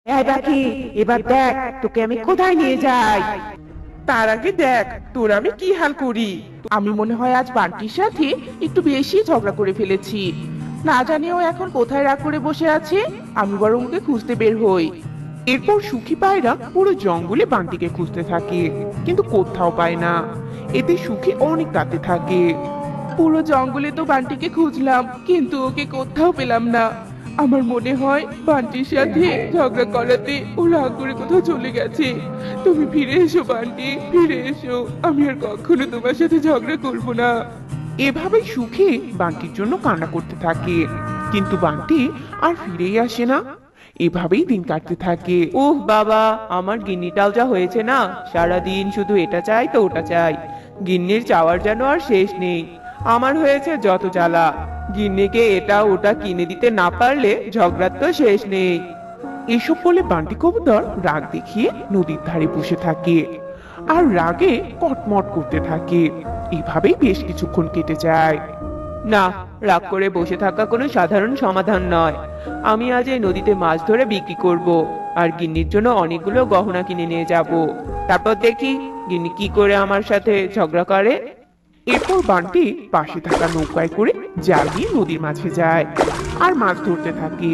এই পাখি, এবার দেখ তোকে আমি কোথায় নিয়ে যাই। তার আগে দেখ তোর আমি কি হাল করি। আমি মনে হয় আজ বান্টির সাথে একটু বেশি ঝগড়া করে ফেলেছি। না জানি ও এখন কোথায় রাগ করে বসে আছে। আমি বরং ওকে খুঁজতে বের হই। এরপর সুখী পায়রা পুরো জঙ্গলে বান্টিকে খুঁজতে থাকে, কিন্তু কোথাও পায় না। এতে সুখী অনেক কাঁদতে থাকে। পুরো জঙ্গলে তো বান্টিকে খুঁজলাম, কিন্তু ওকে কোথাও পেলাম না। আমার মনে হয় বান্টির সাথে ঝগড়া করাতে ও রাগ করে কোথাও চলে গেছে। তুমি ফিরে এসো বান্টি, ফিরে এসো। আমি আর কখনো তোমার সাথে ঝগড়া করবো না। এভাবে সুখী বান্টির জন্য কান্না করতে থাকে, কিন্তু বান্টি আর ফিরেই আসে না। এভাবেই দিন কাটতে থাকে। ওহ বাবা, আমার গিন্নিটাও যা হয়েছে না, সারাদিন শুধু এটা চাই তো ওটা চাই। গিন্নির চাওয়ার যেন আর শেষ নেই। আমার হয়েছে যত জ্বালা। গিন্নিকে এটা ওটা কিনে দিতে না পারলে ঝগড়ার তো শেষ নেই। এসব বলে বান্টি কবুতর রাগ দেখিয়ে নদীর ধারে বসে থাকে আর রাগে কটমট করতে থাকে। এভাবেই বেশ কিছুক্ষণ কেটে যায়। না, রাগ করে বসে থাকা কোনো সাধারণ সমাধান নয়। আমি আজ এই নদীতে মাছ ধরে বিক্রি করব, আর গিন্নির জন্য অনেকগুলো গহনা কিনে নিয়ে যাব। তারপর দেখি গিন্নি কি করে আমার সাথে ঝগড়া করে। এরপর বান্টি পাশে থাকা নৌকায় করে জাল দিয়ে নদীর মাঝে যায় আর মাছ ধরতে থাকে।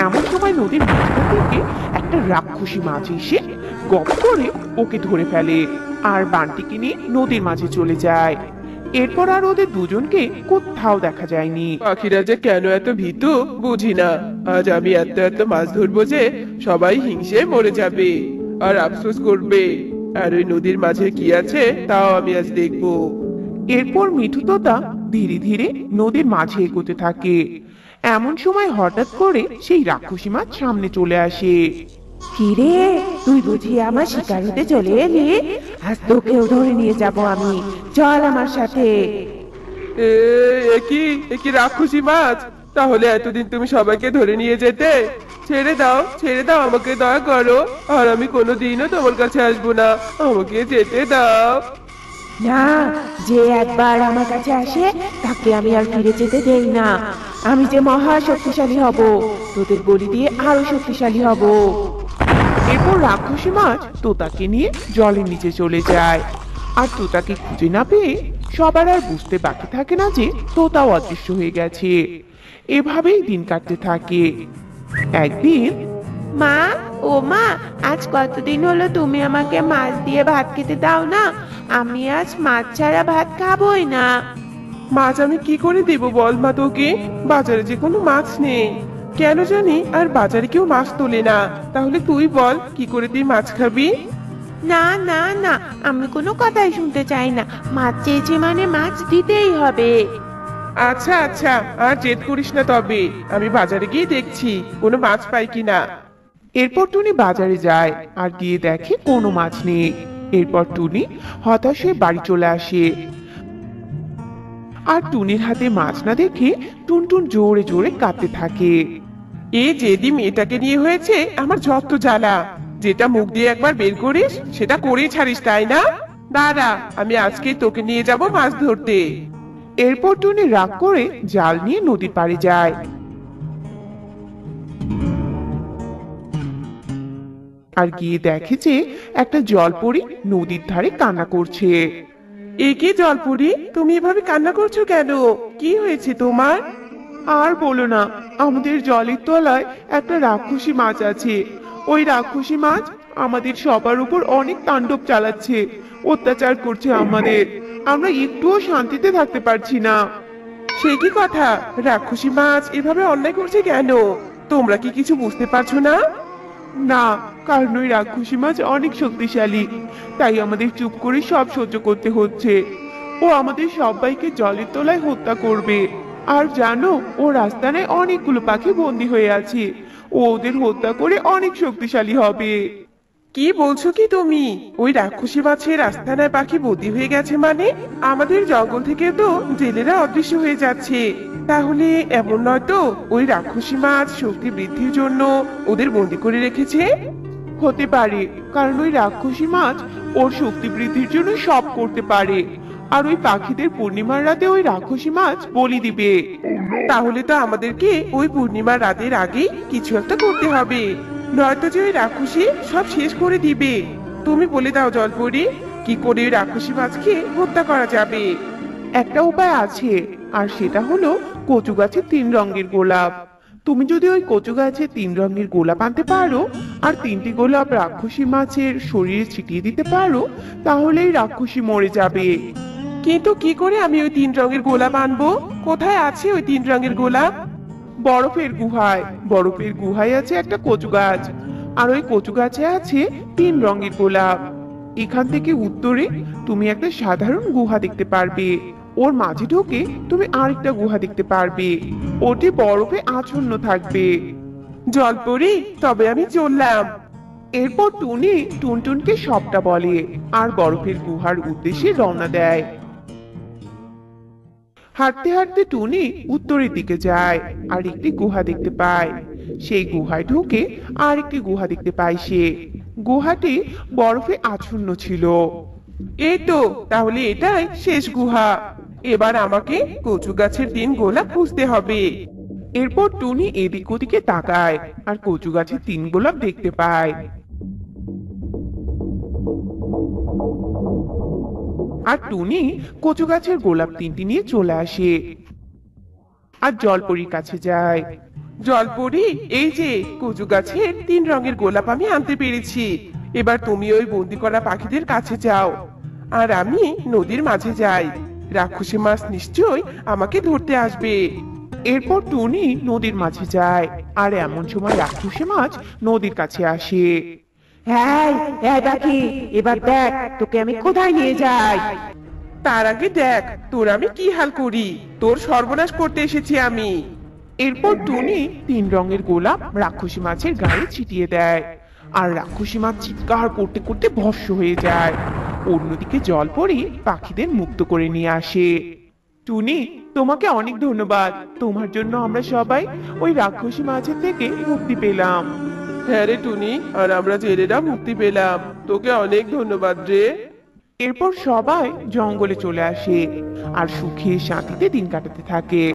এমন সময় নদীর মাঝখান থেকে একটা রাক্ষসী মাছ এসে গপ করে ওকে ধরে ফেলে আর বান্টিকে নিয়ে নদীর মাঝে চলে যায়। এরপর আর ওদের দুজনকে কোথাও দেখা যায়নি। পাখিরা যে কেন এত ভীতু বুঝি না। আজ আমি এত এত মাছ ধরবো যে সবাই হিংসে মরে যাবে আর আফসোস করবে। আর ওই নদীর মাঝে কি আছে তাও আমি আজ দেখবো। এরপর মিঠু তোতা ধীরে ধীরে নদীর মাঝে এগোতে থাকে। এমন সময় হঠাৎ করে সেই রাক্ষসী মাছ সামনে চলে আসে। কিরে, তুই বুঝি আমার শিকার হতে চলে এলি? আজ তোকেও ধরে নিয়ে যাব আমি। চল আমার সাথে। এ এ কি রাক্ষসী মাছ? তাহলে এতদিন তুমি সবাইকে ধরে নিয়ে যেতে? ছেড়ে দাও, ছেড়ে দাও, আমাকে দয়া করো। আর আমি কোনোদিনও তোমার কাছে আসবো না। আমাকে যেতে দাও। না, যে একবার আমার কাছে আসে তাকে আমি আর ফিরে যেতে দেই না। আমি যে মহা শক্তিশালী হব, তোদের বলি দিয়ে আরো শক্তিশালী হব। এরপর রাক্ষসী মাছ তোতাকে নিয়ে জলের নিচে চলে যায়। আর তোতাকে খুঁজে না পেয়ে সবার আর বুঝতে বাকি থাকে না যে তোতাও অদৃশ্য হয়ে গেছে। এভাবেই দিন কাটতে থাকে। একদিন মা, ও মা, আজ কতদিন হলো তুমি আমাকে মাছ দিয়ে ভাত খেতে দাও না। আমি আজ মাছ ছাড়া ভাত খাবোই না। মাছ আমি কি করে দেব বল মা তোকে? বাজারে যে কোনো মাছ নেই কেন জানি, আর বাজারে কেউ মাছ তোলে না। তাহলে তুই বল কি করে তুই মাছ খাবি? না না না, আমি কোনো কথাই শুনতে চাই না। মাছ চেয়েছি মানে মাছ দিতেই হবে। আচ্ছা আচ্ছা, আর জেদ করিস না, তবে আমি বাজারে গিয়ে দেখছি কোনো মাছ পাই কিনা। এরপর টুনি বাজারে যায় আর গিয়ে দেখে কোনো মাছ নেই। এরপর টুনি হতাশ হয়ে বাড়ি চলে আসে। আর টুনির হাতে মাছ না দেখে টুনটুন জোরে জোরে কাঁদতে থাকে। এ যেদি মেয়েটাকে নিয়ে হয়েছে আমার যত জ্বালা। যেটা মুখ দিয়ে একবার বের করিস সেটা করেই ছাড়িস, তাই না? দাঁড়া, আমি আজকে তোকে নিয়ে যাব মাছ ধরতে। এরপর টুনি রাগ করে জাল নিয়ে নদীর পাড়ে যায়। আর গিয়ে দেখে যে একটা জলপরী নদীর ধারে কান্না করছে। এ কি জলপুরি, তুমি এভাবে কান্না করছো কেন? কি হয়েছে তোমার? আর বলো না, আমাদের জলের তলায় একটা রাক্ষসী মাছ আছে। ওই রাক্ষসী মাছ আমাদের সবার উপর অনেক তাণ্ডব চালাচ্ছে, অত্যাচার করছে আমাদের। আমরা একটুও শান্তিতে থাকতে পারছি না। সে কি কথা? রাক্ষসী মাছ এভাবে অন্যায় করছে কেন? তোমরা কি কিছু বুঝতে পারছো না? না, কারণ ওই রাক্ষসী মাছ অনেক শক্তিশালী, তাই আমাদের চুপ করে সব সহ্য করতে হচ্ছে। ও আমাদের সবাইকে জলের তলায় হত্যা করবে। আর জানো, ও রাস্তায় অনেকগুলো পাখি বন্দী হয়ে আছে। ও ওদের হত্যা করে অনেক শক্তিশালী হবে। কি বলছো কি তুমি? ওই রাক্ষসী মাছের আস্তানায় পাখি বন্দী হয়ে গেছে মানে? আমাদের জঙ্গল থেকে তো জেলেরা অদৃশ্য হয়ে যাচ্ছে। তাহলে এমন নয় তো ওই রাক্ষসী মাছ শক্তি বৃদ্ধির জন্য ওদের বন্দী করে রেখেছে? হতে পারে, কারণ ওই রাক্ষসী মাছ ওর শক্তি বৃদ্ধির জন্য সব করতে পারে। আর ওই পাখিদের পূর্ণিমার রাতে ওই রাক্ষসী মাছ বলি দিবে। তাহলে তো আমাদেরকে ওই পূর্ণিমার রাতের আগেই কিছু একটা করতে হবে। নয়তো যে ওই রাক্ষসী সব শেষ করে দিবে। তুমি বলে দাও জলপরি, কি করে ওই রাক্ষসী মাছকে হত্যা করা যাবে? একটা উপায় আছে, আর সেটা হলো কচু গাছে 3 রঙের গোলাপ। তুমি যদি ওই কচু গাছে 3 রঙের গোলাপ আনতে পারো আর 3টি গোলাপ রাক্ষসী মাছের শরীরে ছিটিয়ে দিতে পারো, তাহলেই রাক্ষসী মরে যাবে। কিন্তু কি করে আমি ওই 3 রঙের গোলাপ আনবো? কোথায় আছে ওই 3 রঙের গোলাপ? বরফের গুহায় আছে একটা কচু গাছ, আর ওই কচু গাছে আছে 3 রঙের গোলাপ। এখান থেকে উত্তরে তুমি একটা সাধারণ গুহা দেখতে পারবে, ওর মাঝে ঢুকে তুমি আরেকটা গুহা দেখতে পারবে, ওটি বরফে আচ্ছন্ন থাকবে। জলপরি, তবে আমি চললাম। এরপর টুনি টুনটুনকে সবটা বলে আর বরফের গুহার উদ্দেশ্যে রওনা দেয়। হাঁটতে হাঁটতে টুনি উত্তরের দিকে যায় আর একটি গুহা দেখতে পায়। সেই গুহায় ঢুকে আর একটি গুহা দেখতে পায় সে। গুহাটি বরফে আচ্ছন্ন ছিল। এই তো, তাহলে এটাই শেষ গুহা। এবার আমাকে কচু গাছের 3 গোলাপ খুঁজতে হবে। এরপর টুনি এদিক ওদিকে তাকায় আর কচু গাছে 3 গোলাপ দেখতে পায়। আর টুনি কচু গাছের গোলাপ 3টি নিয়ে চলে আসে আর জলপরীর কাছে যায়। জলপরি, এই যে কচু গাছের 3 রঙের গোলাপ আমি আনতে পেরেছি। এবার তুমি ওই বন্দি করা পাখিদের কাছে যাও, আর আমি নদীর মাঝে যাই। রাক্ষসী মাছ নিশ্চয়ই আমাকে ধরতে আসবে। এরপর টুনি নদীর মাঝে যায় আর এমন সময় রাক্ষসী মাছ নদীর কাছে আসে। হ্যাঁ হ্যাঁ পাখি, এবার দেখ তোকে আমি কোথায় নিয়ে যাই। তার আগে দেখ তোর আমি কি হাল করি। তোর সর্বনাশ করতে এসেছি আমি। এরপর টুনি 3 রঙের গোলাপ রাক্ষসী মাছের গায়ে ছিটিয়ে দেয় আর রাক্ষসী মাছ চিৎকার করতে করতে ভস্ম হয়ে যায়। অন্যদিকে জলপরি পাখিদের মুক্ত করে নিয়ে আসে। টুনি, তোমাকে অনেক ধন্যবাদ, তোমার জন্য আমরা সবাই ওই রাক্ষসী মাছের থেকে মুক্তি পেলাম। হ্যাঁ রে টুনি, আর আমরা জেলেরা মুক্তি পেলাম। তোকে অনেক ধন্যবাদ রে। এরপর সবাই জঙ্গলে চলে আসে আর সুখে শান্তিতে দিন কাটাতে থাকে।